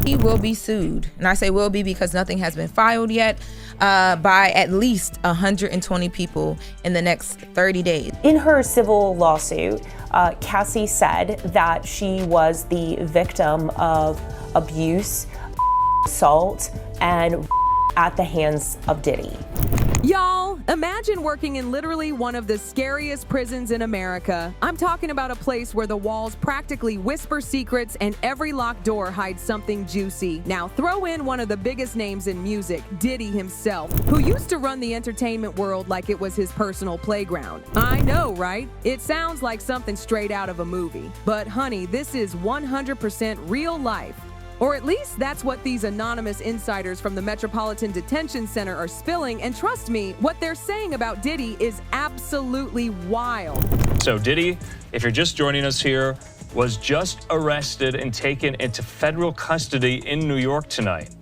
He will be sued, and I say will be because nothing has been filed yet, by at least 120 people in the next 30 days. In her civil lawsuit, Cassie said that she was the victim of abuse, assault, and at the hands of Diddy. Y'all, imagine working in literally one of the scariest prisons in America. I'm talking about a place where the walls practically whisper secrets and every locked door hides something juicy. Now throw in one of the biggest names in music, Diddy himself, who used to run the entertainment world like it was his personal playground. I know, right? It sounds like something straight out of a movie. But honey, this is 100% real life. Or at least that's what these anonymous insiders from the Metropolitan Detention Center are spilling, and trust me, what they're saying about Diddy is absolutely wild. So Diddy, if you're just joining us here, was just arrested and taken into federal custody in New York tonight.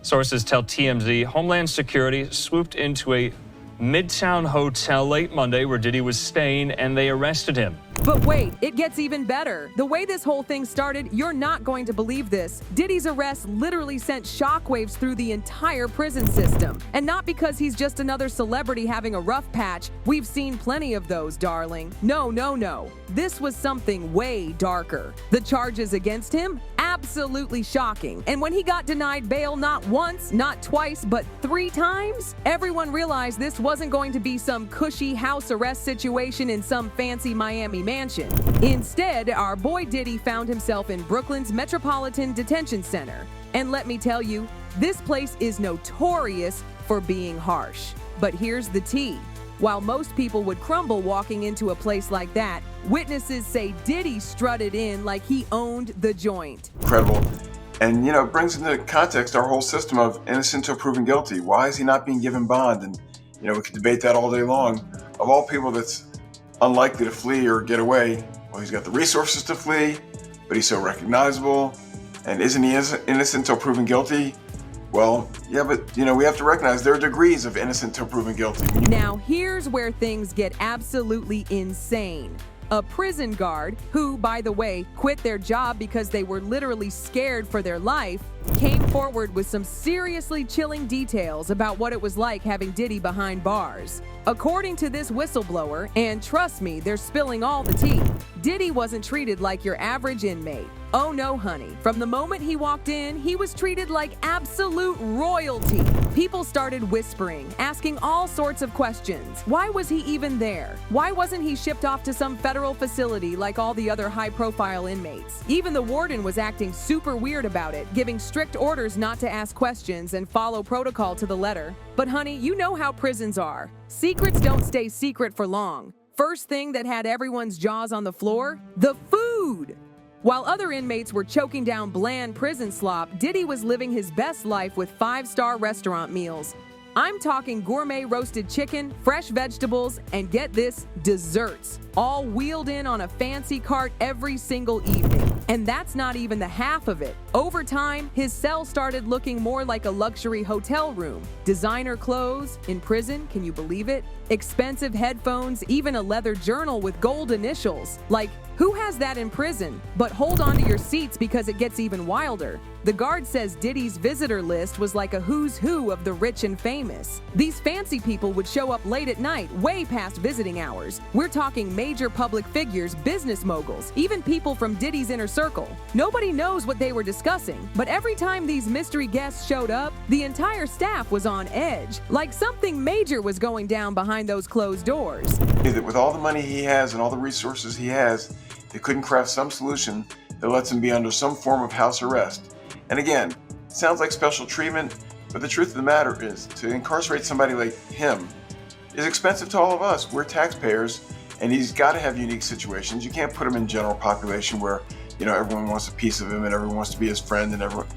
Sources tell TMZ Homeland Security swooped into a Midtown hotel late Monday where Diddy was staying, and they arrested him. But wait, it gets even better. The way this whole thing started, you're not going to believe this. Diddy's arrest literally sent shockwaves through the entire prison system. And not because he's just another celebrity having a rough patch. We've seen plenty of those, darling. No, no, no. This was something way darker. The charges against him? Absolutely shocking. And when he got denied bail not once, not twice, but 3 times, everyone realized this wasn't going to be some cushy house arrest situation in some fancy Miami mansion. Instead, our boy Diddy found himself in Brooklyn's Metropolitan Detention Center. And let me tell you, this place is notorious for being harsh. But here's the tea. While most people would crumble walking into a place like that, witnesses say Diddy strutted in like he owned the joint. Incredible. And, you know, it brings into context our whole system of innocent to proven guilty. Why is he not being given bond? And, you know, we could debate that all day long. Of all people that's unlikely to flee or get away, well, he's got the resources to flee, but he's so recognizable. And isn't he innocent till proven guilty? Well, yeah, but, you know, we have to recognize there are degrees of innocent till proven guilty. Now, here's where things get absolutely insane. A prison guard, who, by the way, quit their job because they were literally scared for their life, came forward with some seriously chilling details about what it was like having Diddy behind bars. According to this whistleblower, and trust me, they're spilling all the tea, Diddy wasn't treated like your average inmate. Oh no, honey. From the moment he walked in, he was treated like absolute royalty. People started whispering, asking all sorts of questions. Why was he even there? Why wasn't he shipped off to some federal facility like all the other high-profile inmates? Even the warden was acting super weird about it, giving strict orders not to ask questions and follow protocol to the letter. But honey, you know how prisons are. Secrets don't stay secret for long. First thing that had everyone's jaws on the floor? The food! While other inmates were choking down bland prison slop, Diddy was living his best life with 5-star restaurant meals. I'm talking gourmet roasted chicken, fresh vegetables, and get this, desserts, all wheeled in on a fancy cart every single evening. And that's not even the half of it. Over time, his cell started looking more like a luxury hotel room. Designer clothes, in prison, can you believe it? Expensive headphones, even a leather journal with gold initials. Like, who has that in prison? But hold on to your seats because it gets even wilder. The guard says Diddy's visitor list was like a who's who of the rich and famous. These fancy people would show up late at night, way past visiting hours. We're talking major public figures, business moguls, even people from Diddy's inner circle. Nobody knows what they were discussing, but every time these mystery guests showed up, the entire staff was on edge, like something major was going down behind those closed doors. That with all the money he has and all the resources he has, they couldn't craft some solution that lets him be under some form of house arrest. And again, it sounds like special treatment, but the truth of the matter is, to incarcerate somebody like him is expensive to all of us. We're taxpayers, and he's got to have unique situations. You can't put him in general population where, you know, everyone wants a piece of him and everyone wants to be his friend and everyone.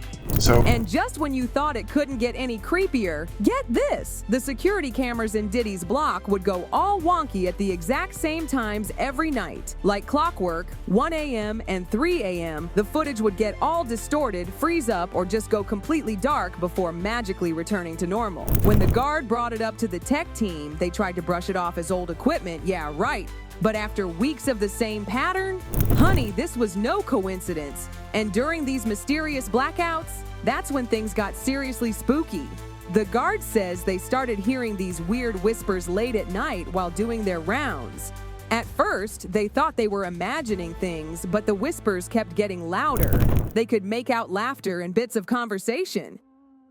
And just when you thought it couldn't get any creepier, get this! The security cameras in Diddy's block would go all wonky at the exact same times every night. Like clockwork, 1 a.m. and 3 a.m., the footage would get all distorted, freeze up, or just go completely dark before magically returning to normal. When the guard brought it up to the tech team, they tried to brush it off as old equipment, yeah, right. But after weeks of the same pattern, honey, this was no coincidence. And during these mysterious blackouts, that's when things got seriously spooky. The guard says they started hearing these weird whispers late at night while doing their rounds. At first, they thought they were imagining things, but the whispers kept getting louder. They could make out laughter and bits of conversation.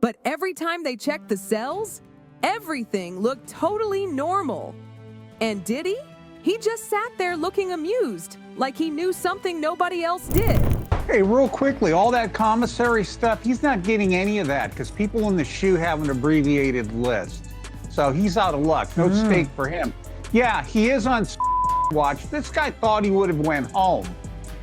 But every time they checked the cells, everything looked totally normal. And Diddy? He just sat there looking amused, like he knew something nobody else did. Hey, real quickly, all that commissary stuff, he's not getting any of that because people in the SHU have an abbreviated list. So he's out of luck. No stake for him. Yeah, he is on watch. This guy thought he would have went home.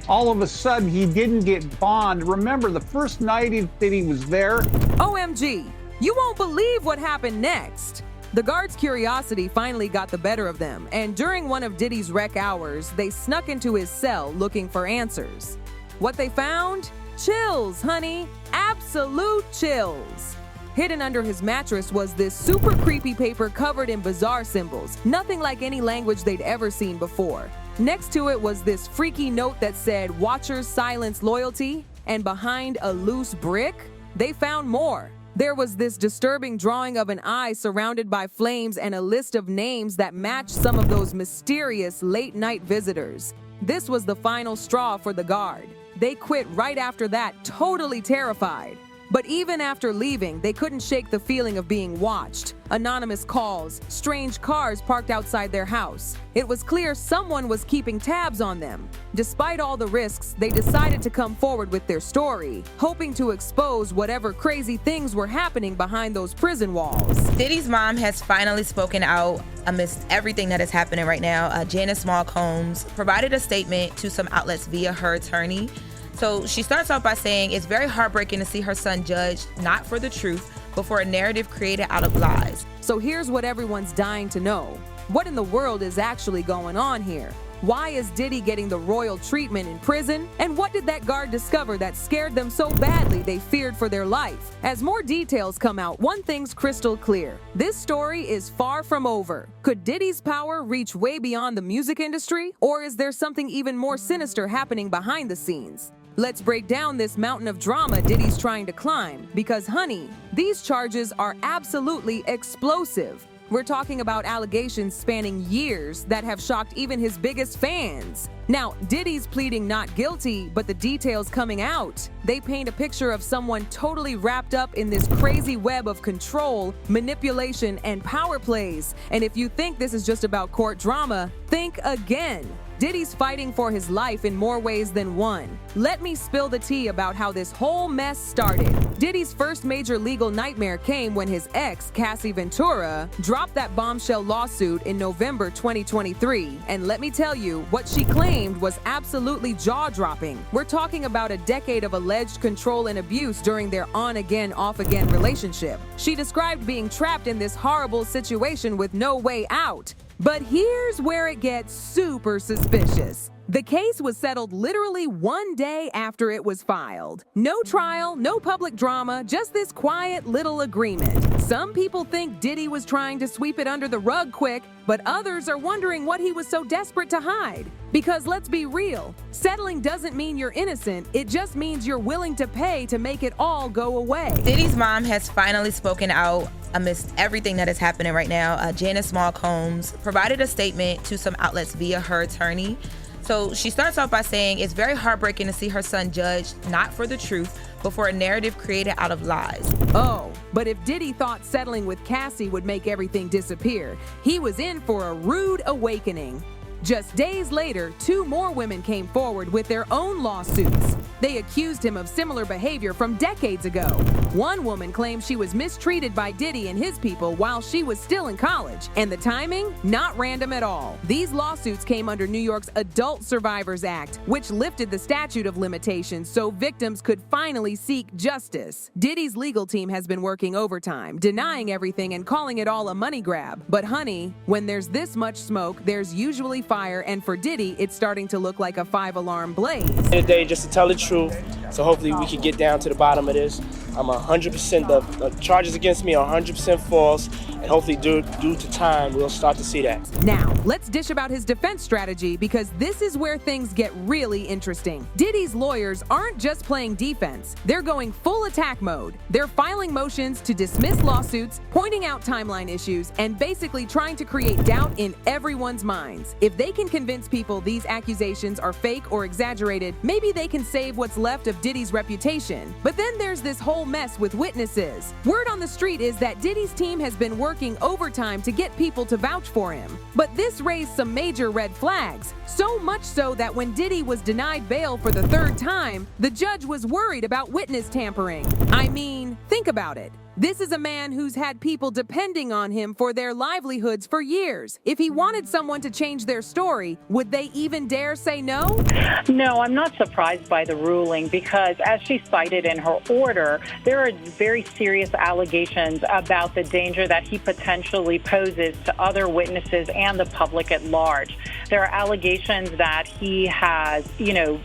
All of a sudden, he didn't get bond. Remember, the first night that he was there. OMG, you won't believe what happened next. The guards' curiosity finally got the better of them, and during one of Diddy's rec hours, they snuck into his cell looking for answers. What they found? Chills, honey. Absolute chills. Hidden under his mattress was this super creepy paper covered in bizarre symbols, nothing like any language they'd ever seen before. Next to it was this freaky note that said, "Watchers silence loyalty," and behind a loose brick, they found more. There was this disturbing drawing of an eye surrounded by flames and a list of names that matched some of those mysterious late-night visitors. This was the final straw for the guard. They quit right after that, totally terrified. But even after leaving, they couldn't shake the feeling of being watched. Anonymous calls, strange cars parked outside their house. It was clear someone was keeping tabs on them. Despite all the risks, they decided to come forward with their story, hoping to expose whatever crazy things were happening behind those prison walls. Diddy's mom has finally spoken out amidst everything that is happening right now. Janice Small Combs provided a statement to some outlets via her attorney. So she starts off by saying it's very heartbreaking to see her son judged not for the truth, but for a narrative created out of lies. So here's what everyone's dying to know. What in the world is actually going on here? Why is Diddy getting the royal treatment in prison? And what did that guard discover that scared them so badly they feared for their life? As more details come out, one thing's crystal clear. This story is far from over. Could Diddy's power reach way beyond the music industry? Or is there something even more sinister happening behind the scenes? Let's break down this mountain of drama Diddy's trying to climb, because honey, these charges are absolutely explosive. We're talking about allegations spanning years that have shocked even his biggest fans. Now, Diddy's pleading not guilty, but the details coming out, they paint a picture of someone totally wrapped up in this crazy web of control, manipulation, and power plays. And if you think this is just about court drama, think again. Diddy's fighting for his life in more ways than one. Let me spill the tea about how this whole mess started. Diddy's first major legal nightmare came when his ex, Cassie Ventura, dropped that bombshell lawsuit in November 2023. And let me tell you, what she claimed was absolutely jaw-dropping. We're talking about a decade of alleged control and abuse during their on-again, off-again relationship. She described being trapped in this horrible situation with no way out. But here's where it gets super suspicious. The case was settled literally one day after it was filed. No trial, no public drama, just this quiet little agreement. Some people think Diddy was trying to sweep it under the rug quick, but others are wondering what he was so desperate to hide. Because let's be real, settling doesn't mean you're innocent, it just means you're willing to pay to make it all go away. Diddy's mom has finally spoken out amidst everything that is happening right now. Janice Small Combs provided a statement to some outlets via her attorney. So she starts off by saying it's very heartbreaking to see her son judged not for the truth, but for a narrative created out of lies. Oh, but if Diddy thought settling with Cassie would make everything disappear, he was in for a rude awakening. Just days later, 2 more women came forward with their own lawsuits. They accused him of similar behavior from decades ago. One woman claimed she was mistreated by Diddy and his people while she was still in college, and the timing, not random at all. These lawsuits came under New York's Adult Survivors Act, which lifted the statute of limitations so victims could finally seek justice. Diddy's legal team has been working overtime, denying everything and calling it all a money grab. But honey, when there's this much smoke, there's usually fire, and for Diddy, it's starting to look like a 5-alarm blaze. Today, just to tell the truth, so hopefully we can get down to the bottom of this. I'm 100%, the charges against me are 100% false, and hopefully due to time, we'll start to see that. Now, let's dish about his defense strategy because this is where things get really interesting. Diddy's lawyers aren't just playing defense, they're going full attack mode. They're filing motions to dismiss lawsuits, pointing out timeline issues, and basically trying to create doubt in everyone's minds. If they can convince people these accusations are fake or exaggerated, maybe they can save what's left of Diddy's reputation. But then there's this whole mess with witnesses. Word on the street is that Diddy's team has been working overtime to get people to vouch for him. But this raised some major red flags. So much so that when Diddy was denied bail for the 3rd time, the judge was worried about witness tampering. I mean, think about it. This is a man who's had people depending on him for their livelihoods for years. If he wanted someone to change their story, would they even dare say no? No, I'm not surprised by the ruling because, as she cited in her order, there are very serious allegations about the danger that he potentially poses to other witnesses and the public at large. There are allegations that he has,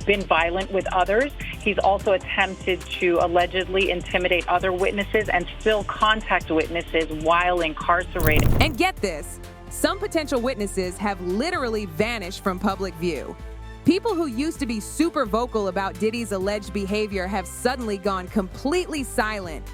been violent with others. He's also attempted to allegedly intimidate other witnesses and still contact witnesses while incarcerated. And get this, some potential witnesses have literally vanished from public view. People who used to be super vocal about Diddy's alleged behavior have suddenly gone completely silent.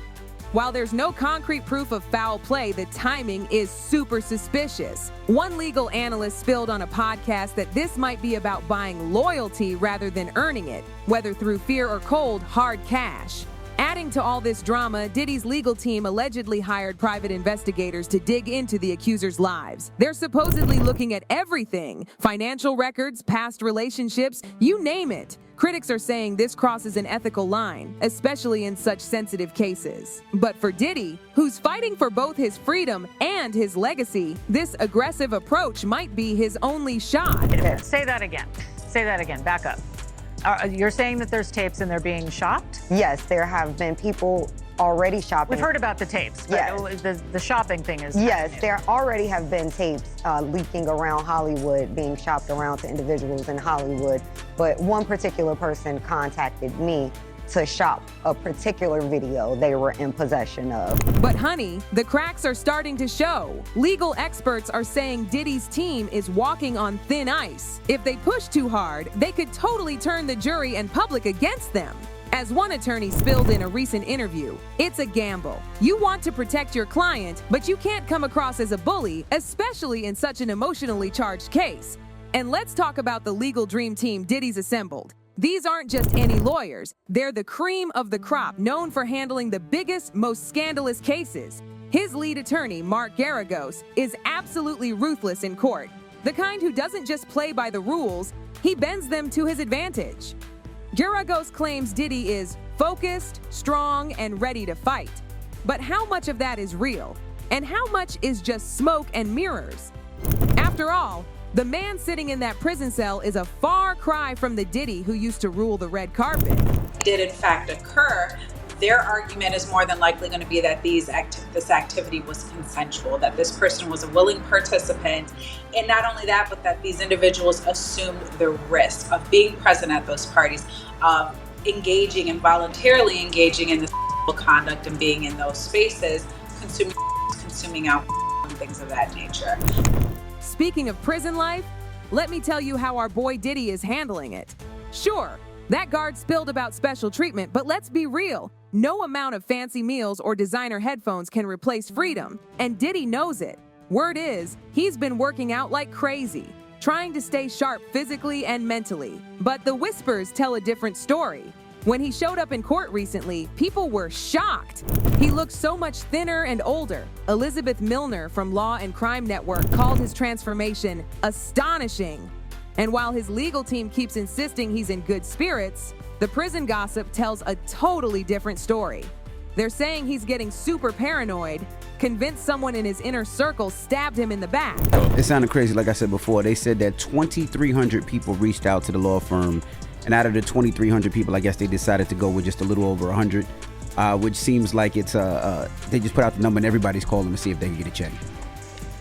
While there's no concrete proof of foul play, the timing is super suspicious. One legal analyst spilled on a podcast that this might be about buying loyalty rather than earning it, whether through fear or cold, hard cash. Adding to all this drama, Diddy's legal team allegedly hired private investigators to dig into the accusers' lives. They're supposedly looking at everything: financial records, past relationships, you name it. Critics are saying this crosses an ethical line, especially in such sensitive cases. But for Diddy, who's fighting for both his freedom and his legacy, this aggressive approach might be his only shot. Say that again. Say that again. Back up. You're saying that there's tapes and they're being shopped? Yes, there have been people already shopping. We've heard about the tapes, but yes. The shopping thing is... Yes, there already have been tapes leaking around Hollywood, being shopped around to individuals in Hollywood. But one particular person contacted me to shop a particular video they were in possession of. But honey, the cracks are starting to show. Legal experts are saying Diddy's team is walking on thin ice. If they push too hard, they could totally turn the jury and public against them. As one attorney spilled in a recent interview, it's a gamble. You want to protect your client, but you can't come across as a bully, especially in such an emotionally charged case. And let's talk about the legal dream team Diddy's assembled. These aren't just any lawyers. They're the cream of the crop, known for handling the biggest, most scandalous cases. His lead attorney, Mark Garagos, is absolutely ruthless in court. The kind who doesn't just play by the rules, he bends them to his advantage. Garagos claims Diddy is focused, strong, and ready to fight. But how much of that is real? And how much is just smoke and mirrors? After all, the man sitting in that prison cell is a far cry from the Diddy who used to rule the red carpet. Did in fact occur, their argument is more than likely going to be that this activity was consensual, that this person was a willing participant, and not only that, but that these individuals assumed the risk of being present at those parties, of engaging and voluntarily engaging in this conduct and being in those spaces, consuming alcohol and things of that nature. Speaking of prison life, let me tell you how our boy Diddy is handling it. Sure, that guard spilled about special treatment, but let's be real. No amount of fancy meals or designer headphones can replace freedom, and Diddy knows it. Word is, he's been working out like crazy, trying to stay sharp physically and mentally. But the whispers tell a different story. When he showed up in court recently, people were shocked. He looked so much thinner and older. Elizabeth Milner from Law and Crime Network called his transformation astonishing. And while his legal team keeps insisting he's in good spirits, the prison gossip tells a totally different story. They're saying he's getting super paranoid, convinced someone in his inner circle stabbed him in the back. It sounded crazy, like I said before. They said that 2,300 people reached out to the law firm, and out of the 2,300 people, I guess they decided to go with just a little over 100, which seems like it's they just put out the number and everybody's calling to see if they can get a check.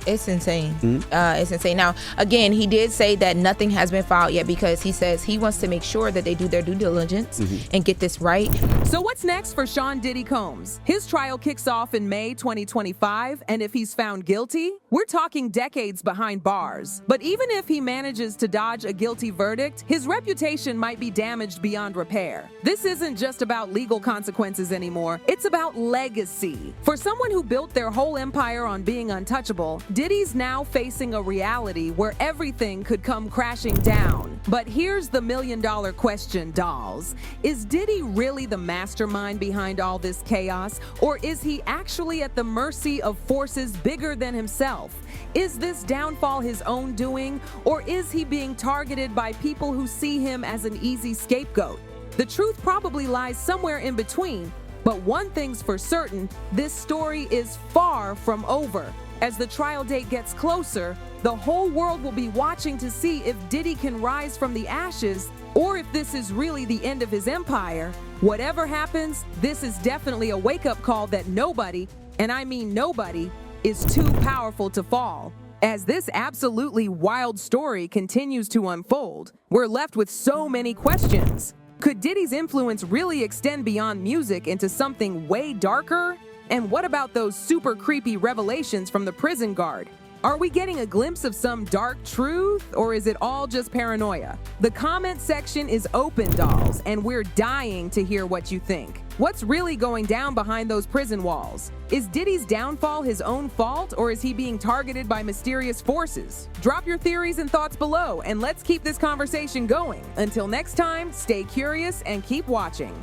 It's insane. It's insane. Now, again, he did say that nothing has been filed yet because he says he wants to make sure that they do their due diligence and get this right. So what's next for Sean Diddy Combs? His trial kicks off in May 2025, and if he's found guilty, we're talking decades behind bars. But even if he manages to dodge a guilty verdict, his reputation might be damaged beyond repair. This isn't just about legal consequences anymore, it's about legacy. For someone who built their whole empire on being untouchable, Diddy's now facing a reality where everything could come crashing down. But here's the million-dollar question, dolls. Is Diddy really the mastermind behind all this chaos, or is he actually at the mercy of forces bigger than himself? Is this downfall his own doing, or is he being targeted by people who see him as an easy scapegoat? The truth probably lies somewhere in between, but one thing's for certain, this story is far from over. As the trial date gets closer, the whole world will be watching to see if Diddy can rise from the ashes or if this is really the end of his empire. Whatever happens, this is definitely a wake-up call that nobody, and I mean nobody, is too powerful to fall. As this absolutely wild story continues to unfold, we're left with so many questions. Could Diddy's influence really extend beyond music into something way darker? And what about those super creepy revelations from the prison guard? Are we getting a glimpse of some dark truth, or is it all just paranoia? The comment section is open, dolls, and we're dying to hear what you think. What's really going down behind those prison walls? Is Diddy's downfall his own fault, or is he being targeted by mysterious forces? Drop your theories and thoughts below, and let's keep this conversation going. Until next time, stay curious and keep watching.